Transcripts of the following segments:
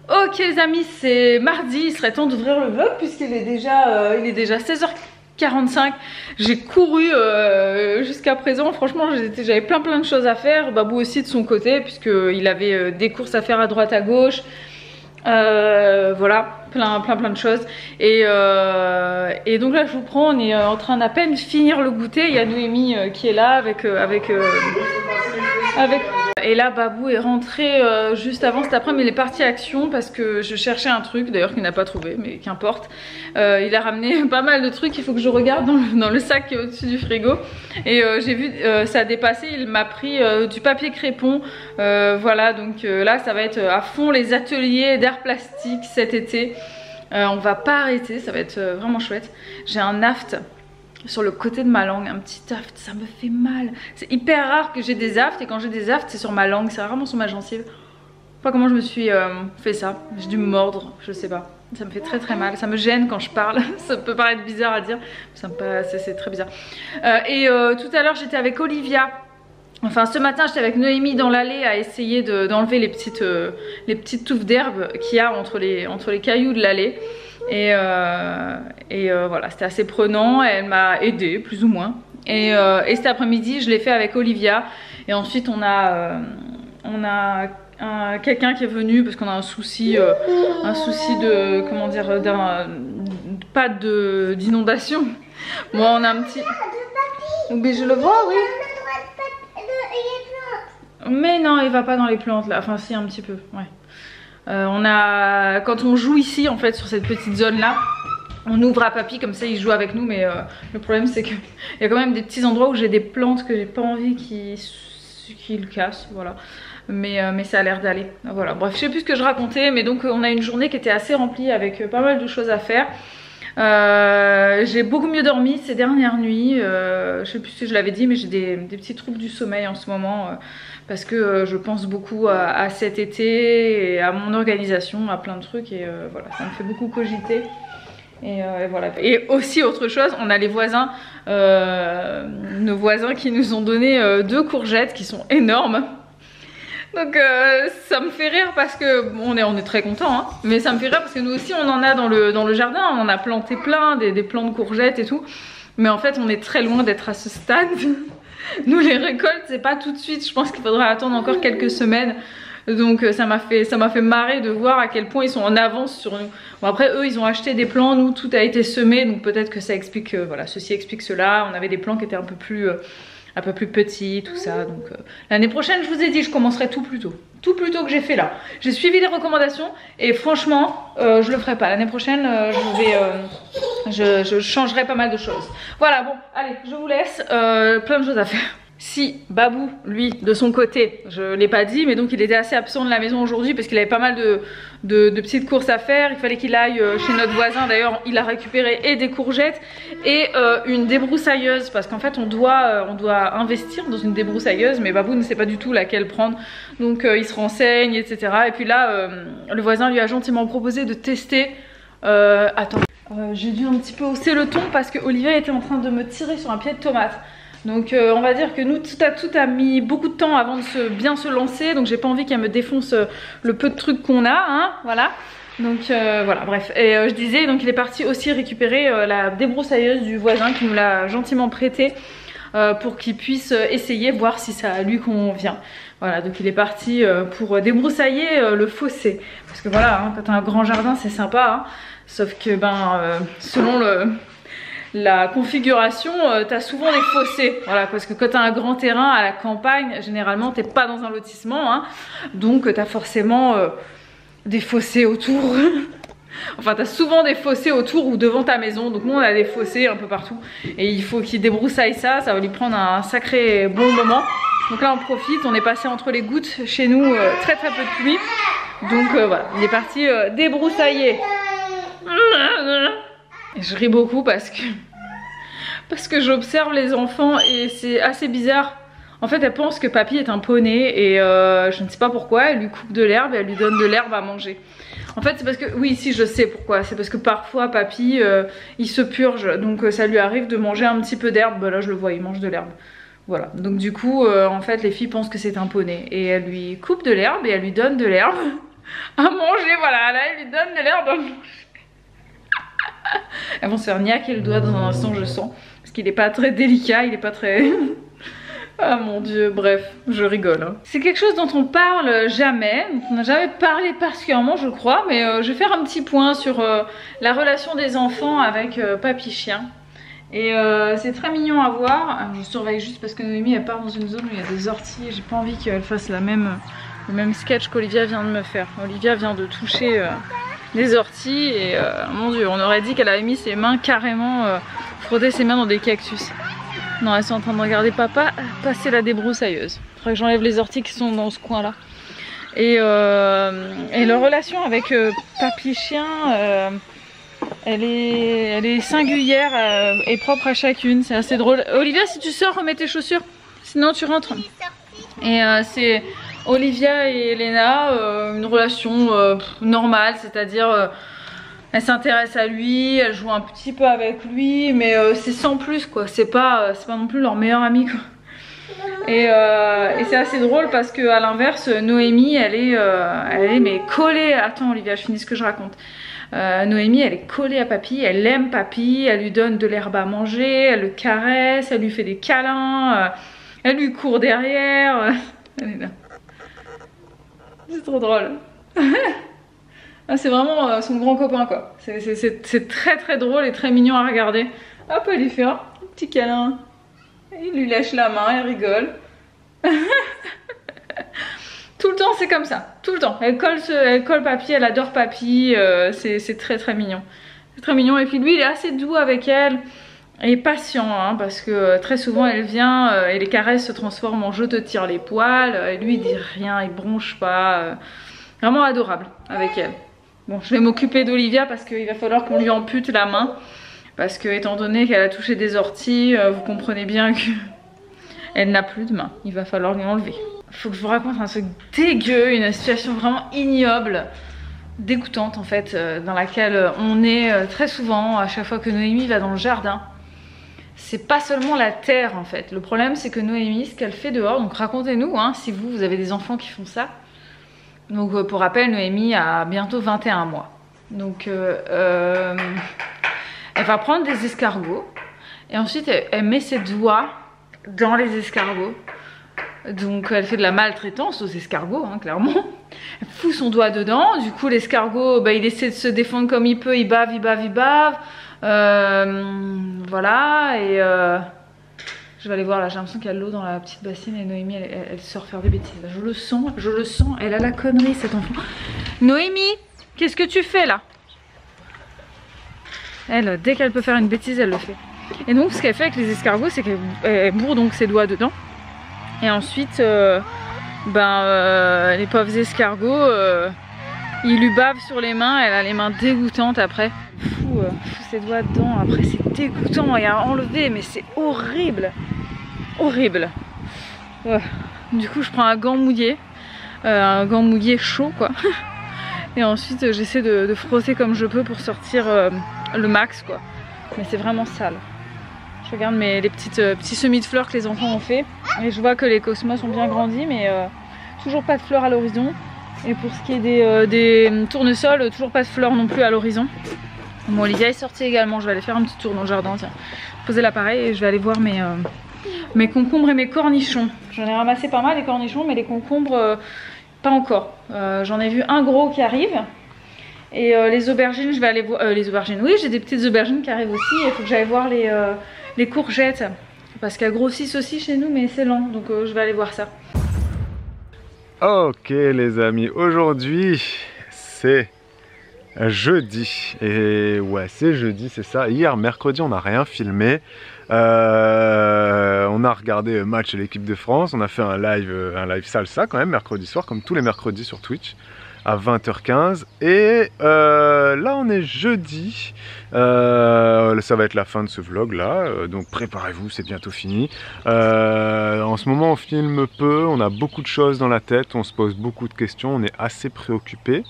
Ok les amis, c'est mardi, il serait temps d'ouvrir le vlog puisqu'il est déjà, 16h45. J'ai couru jusqu'à présent, franchement j'avais plein de choses à faire. Babou aussi de son côté puisqu'il avait des courses à faire à droite à gauche. Voilà, plein de choses. Et donc là je vous prends, on est en train d'à peine finir le goûter. Il y a Noémie qui est là avec et là Babou est rentré juste avant cet après-midi. Il est parti à Action parce que je cherchais un truc d'ailleurs qu'il n'a pas trouvé, mais qu'importe. Il a ramené pas mal de trucs, il faut que je regarde dans le sac qui est au-dessus du frigo. Et j'ai vu ça a dépassé, il m'a pris du papier crépon. Voilà, donc là ça va être à fond les ateliers d'art plastique cet été. On va pas arrêter, ça va être vraiment chouette. J'ai un aft sur le côté de ma langue, un petit aft, ça me fait mal. C'est hyper rare que j'ai des aftes et quand j'ai des aftes c'est sur ma langue, c'est rarement sur ma gencive. Je sais pas comment je me suis fait ça, j'ai dû me mordre, je sais pas. Ça me fait très mal, ça me gêne quand je parle, ça peut paraître bizarre à dire, c'est très bizarre. Tout à l'heure j'étais avec Olivia. Enfin ce matin j'étais avec Noémie dans l'allée à essayer d'enlever les petites touffes d'herbe qu'il y a entre les cailloux de l'allée. Voilà, c'était assez prenant, elle m'a aidée plus ou moins. Et cet après-midi je l'ai fait avec Olivia. Et ensuite on a quelqu'un qui est venu parce qu'on a un souci de, comment dire, pas d'inondation. Bon on a un petit... Mais je le vois, oui. Mais non, il va pas dans les plantes là, enfin si un petit peu, ouais. Quand on joue ici en fait sur cette petite zone là, on ouvre à papy comme ça il joue avec nous, mais le problème c'est qu'il y a quand même des petits endroits où j'ai des plantes que j'ai pas envie qu'il casse, voilà. Mais ça a l'air d'aller, voilà. Bref, je sais plus ce que je racontais, mais donc on a une journée qui était assez remplie avec pas mal de choses à faire. J'ai beaucoup mieux dormi ces dernières nuits, je sais plus si je l'avais dit, mais j'ai des petits troubles du sommeil en ce moment parce que je pense beaucoup à cet été et à mon organisation, à plein de trucs, et voilà, ça me fait beaucoup cogiter. Et voilà. Et aussi autre chose, on a les voisins, nos voisins qui nous ont donné 2 courgettes qui sont énormes. Donc ça me fait rire parce que on est très contents, hein, mais ça me fait rire parce que nous aussi on en a dans le jardin, on en a planté plein, des plants de courgettes et tout, mais en fait on est très loin d'être à ce stade. Nous les récoltes c'est pas tout de suite, je pense qu'il faudra attendre encore quelques semaines. Donc ça m'a fait marrer de voir à quel point ils sont en avance sur nous. Bon après eux ils ont acheté des plants, nous tout a été semé, donc peut-être que ça explique, voilà, ceci explique cela. On avait des plants qui étaient un peu plus petits, tout ça. Donc l'année prochaine je vous ai dit je commencerai tout plus tôt que j'ai fait là. J'ai suivi les recommandations et franchement je le ferai pas. L'année prochaine je changerai pas mal de choses. Voilà, bon allez je vous laisse, plein de choses à faire. Si Babou, lui, de son côté, je l'ai pas dit, mais donc il était assez absent de la maison aujourd'hui parce qu'il avait pas mal de petites courses à faire. Il fallait qu'il aille chez notre voisin. D'ailleurs, il a récupéré et des courgettes et une débroussailleuse parce qu'en fait, on doit investir dans une débroussailleuse, mais Babou ne sait pas du tout laquelle prendre. Donc il se renseigne, etc. Et puis là, le voisin lui a gentiment proposé de tester. Attends, j'ai dû un petit peu hausser le ton parce que Olivia était en train de me tirer sur un pied de tomate. Donc on va dire que nous tout a mis beaucoup de temps avant de bien se lancer. Donc j'ai pas envie qu'elle me défonce le peu de trucs qu'on a, hein, voilà. Donc voilà, bref. Et je disais, donc il est parti aussi récupérer la débroussailleuse du voisin qui nous l'a gentiment prêtée pour qu'il puisse essayer, voir si ça lui convient. Voilà, donc il est parti pour débroussailler le fossé. Parce que voilà, hein, quand t'as un grand jardin c'est sympa, hein, sauf que selon la configuration, t'as souvent des fossés, voilà, parce que quand t'as un grand terrain à la campagne, généralement t'es pas dans un lotissement, hein, donc t'as forcément des fossés autour. Enfin t'as souvent des fossés autour ou devant ta maison, donc nous on a des fossés un peu partout et il faut qu'il débroussaille ça, ça va lui prendre un sacré bon moment. Donc là on profite, on est passé entre les gouttes chez nous, très peu de pluie, donc voilà, il est parti débroussailler. Et je ris beaucoup parce que j'observe les enfants et c'est assez bizarre. En fait elle pense que papy est un poney et je ne sais pas pourquoi, elle lui coupe de l'herbe et elle lui donne de l'herbe à manger. En fait c'est parce que, oui si je sais pourquoi, c'est parce que parfois papy il se purge, donc ça lui arrive de manger un petit peu d'herbe. Bah, là je le vois, il mange de l'herbe. Voilà, donc du coup en fait les filles pensent que c'est un poney et elle lui coupe de l'herbe et elle lui donne de l'herbe. à manger, voilà, là il lui donne l'air de manger. Elles vont se faire niaquer le doigt dans un instant, je sens. Parce qu'il est pas très délicat, il est pas très... Ah mon dieu, bref, je rigole. Hein. C'est quelque chose dont on parle jamais, dont on n'a jamais parlé particulièrement je crois, mais je vais faire un petit point sur la relation des enfants avec papy chien. Et c'est très mignon à voir. Alors, je surveille juste parce que Noémie elle part dans une zone où il y a des orties et j'ai pas envie qu'elle fasse le même sketch qu'Olivia vient de me faire. Olivia vient de toucher des orties et mon dieu, on aurait dit qu'elle avait mis ses mains carrément, frotter ses mains dans des cactus. Non, elles sont en train de regarder papa passer la débroussailleuse. Il faudrait que j'enlève les orties qui sont dans ce coin là. Et leur relation avec papy chien, elle est singulière et propre à chacune. C'est assez drôle. Olivia, si tu sors, remets tes chaussures. Sinon tu rentres. Et c'est Olivia et Elena, une relation normale, c'est-à-dire... Elle s'intéresse à lui, elle joue un petit peu avec lui, mais c'est sans plus quoi. C'est pas non plus leur meilleure amie quoi. Et c'est assez drôle parce que à l'inverse, Noémie, elle est mais collée. Attends Olivia, je finis ce que je raconte. Noémie, elle est collée à papy, elle aime papy, elle lui donne de l'herbe à manger, elle le caresse, elle lui fait des câlins, elle lui court derrière. Elle est là. C'est trop drôle. Ah, c'est vraiment son grand copain quoi. C'est très très drôle et très mignon à regarder. Hop, elle lui fait un petit câlin. Il lui lèche la main, elle rigole. Tout le temps c'est comme ça, tout le temps. Elle colle papy, elle adore papy. C'est très très mignon. C'est très mignon et puis lui il est assez doux avec elle. Et patient hein, parce que très souvent elle vient et les caresses se transforment en je te tire les poils. Et lui il dit rien, il bronche pas. Vraiment adorable avec elle. Bon, je vais m'occuper d'Olivia parce qu'il va falloir qu'on lui ampute la main. Parce que étant donné qu'elle a touché des orties, vous comprenez bien qu'elle n'a plus de main. Il va falloir lui enlever. Faut que je vous raconte un truc dégueu, une situation vraiment ignoble, dégoûtante en fait, dans laquelle on est très souvent à chaque fois que Noémie va dans le jardin. C'est pas seulement la terre en fait. Le problème c'est que Noémie, ce qu'elle fait dehors, donc racontez-nous hein, si vous avez des enfants qui font ça. Donc pour rappel, Noémie a bientôt 21 mois. Donc elle va prendre des escargots et ensuite elle met ses doigts dans les escargots. Donc elle fait de la maltraitance aux escargots, hein, clairement. Elle fout son doigt dedans, du coup l'escargot, bah, il essaie de se défendre comme il peut, il bave. Voilà, et... je vais aller voir là, j'ai l'impression qu'il y a de l'eau dans la petite bassine et Noémie elle sort faire des bêtises. Je le sens, elle a la connerie cette enfant. Noémie, qu'est-ce que tu fais là? Elle, dès qu'elle peut faire une bêtise, elle le fait. Et donc ce qu'elle fait avec les escargots, c'est qu'elle bourre donc ses doigts dedans. Et ensuite, les pauvres escargots, ils lui bavent sur les mains, elle a les mains dégoûtantes après. Fout ses doigts dedans, après c'est dégoûtant et à enlever, mais c'est horrible. Horrible. Du coup je prends un gant mouillé chaud quoi. Et ensuite j'essaie de frotter comme je peux pour sortir le max quoi. Mais c'est vraiment sale. Je regarde les petits semis de fleurs que les enfants ont fait. Et je vois que les cosmos ont bien grandi mais toujours pas de fleurs à l'horizon. Et pour ce qui est des tournesols, toujours pas de fleurs non plus à l'horizon. Bon, Olivia est sortie également, je vais aller faire un petit tour dans le jardin, tiens. Poser l'appareil et je vais aller voir mes concombres et mes cornichons. J'en ai ramassé pas mal les cornichons, mais les concombres, pas encore. J'en ai vu un gros qui arrive. Et les aubergines, je vais aller voir... les aubergines, oui, j'ai des petites aubergines qui arrivent aussi. Il faut que j'aille voir les courgettes. Parce qu'elles grossissent aussi chez nous, mais c'est lent. Donc je vais aller voir ça. Ok les amis, aujourd'hui c'est jeudi. Et ouais, c'est jeudi, c'est ça. Hier, mercredi, on n'a rien filmé. On a regardé match de l'équipe de France. On a fait un live salsa quand même, mercredi soir, comme tous les mercredis sur Twitch, à 20h15. Et là, on est jeudi. Ça va être la fin de ce vlog là. Donc préparez-vous, c'est bientôt fini. En ce moment, on filme peu. On a beaucoup de choses dans la tête. On se pose beaucoup de questions. On est assez préoccupé.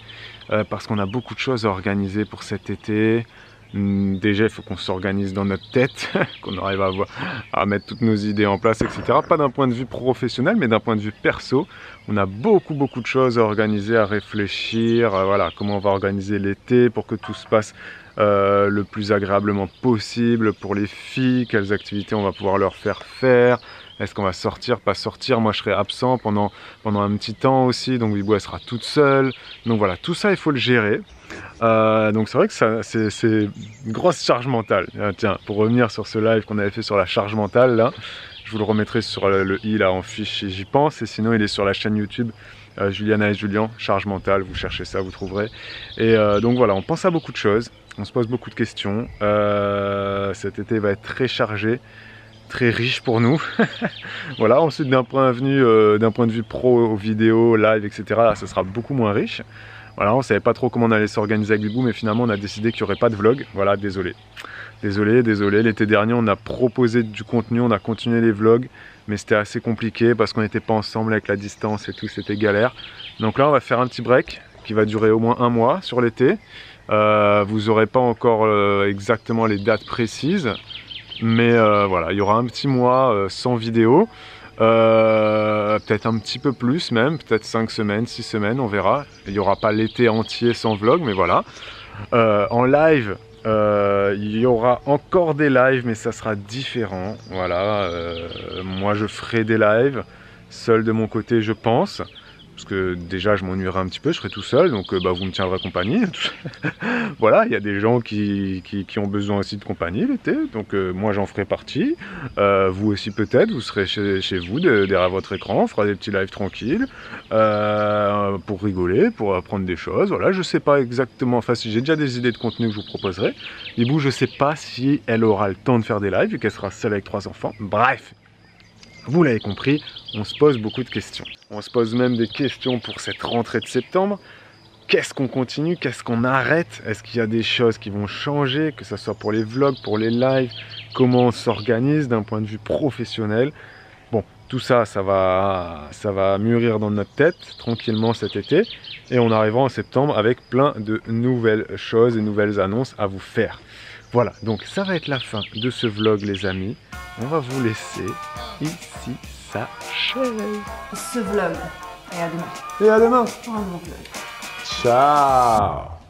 Parce qu'on a beaucoup de choses à organiser pour cet été. Déjà, il faut qu'on s'organise dans notre tête, qu'on arrive à mettre toutes nos idées en place, etc. Pas d'un point de vue professionnel, mais d'un point de vue perso. On a beaucoup de choses à organiser, à réfléchir. Voilà, comment on va organiser l'été pour que tout se passe le plus agréablement possible pour les filles. Quelles activités on va pouvoir leur faire. Est-ce qu'on va sortir, pas sortir? Moi, je serai absent pendant un petit temps aussi. Donc, Bibou, elle sera toute seule. Donc, voilà, tout ça, il faut le gérer. Donc, c'est vrai que c'est une grosse charge mentale. Tiens, pour revenir sur ce live qu'on avait fait sur la charge mentale, là, je vous le remettrai sur le i, là, en fiche, si j'y pense. Et sinon, il est sur la chaîne YouTube Juliana et Julien, charge mentale. Vous cherchez ça, vous trouverez. Et donc, voilà, on pense à beaucoup de choses. On se pose beaucoup de questions. Cet été va être très chargé. Très riche pour nous. Voilà, ensuite d'un point de vue pro, vidéo, live, etc., là, ça sera beaucoup moins riche. Voilà, on savait pas trop comment on allait s'organiser avec Bibou, mais finalement on a décidé qu'il n'y aurait pas de vlog. Voilà, désolé. L'été dernier on a proposé du contenu, on a continué les vlogs, mais c'était assez compliqué parce qu'on n'était pas ensemble avec la distance et tout, c'était galère. Donc là on va faire un petit break qui va durer au moins 1 mois sur l'été. Vous n'aurez pas encore exactement les dates précises. Mais voilà, il y aura un petit mois sans vidéo, peut-être un petit peu plus même, peut-être 5 semaines, 6 semaines, on verra. Il n'y aura pas l'été entier sans vlog, mais voilà. En live, il y aura encore des lives, mais ça sera différent. Voilà, moi je ferai des lives, seul de mon côté je pense. Parce que déjà je m'ennuierai un petit peu, je serai tout seul, donc vous me tiendrez compagnie. Voilà, il y a des gens qui ont besoin aussi de compagnie l'été, donc moi j'en ferai partie. Vous aussi peut-être, vous serez chez vous, derrière votre écran, on fera des petits lives tranquilles, pour rigoler, pour apprendre des choses. Voilà, je sais pas exactement, enfin si j'ai déjà des idées de contenu que je vous proposerai. Bibou, je sais pas si elle aura le temps de faire des lives, vu qu'elle sera seule avec 3 enfants. Bref. Vous l'avez compris, on se pose beaucoup de questions. On se pose même des questions pour cette rentrée de septembre. Qu'est-ce qu'on continue? Qu'est-ce qu'on arrête? Est-ce qu'il y a des choses qui vont changer? Que ce soit pour les vlogs, pour les lives? Comment on s'organise d'un point de vue professionnel? Bon, tout ça, ça va mûrir dans notre tête tranquillement cet été. Et on arrivera en septembre avec plein de nouvelles choses et nouvelles annonces à vous faire. Voilà, donc ça va être la fin de ce vlog les amis. On va vous laisser ici s'achève ce vlog. Et à demain. Et à demain. Pour un nouveau vlog. Ciao.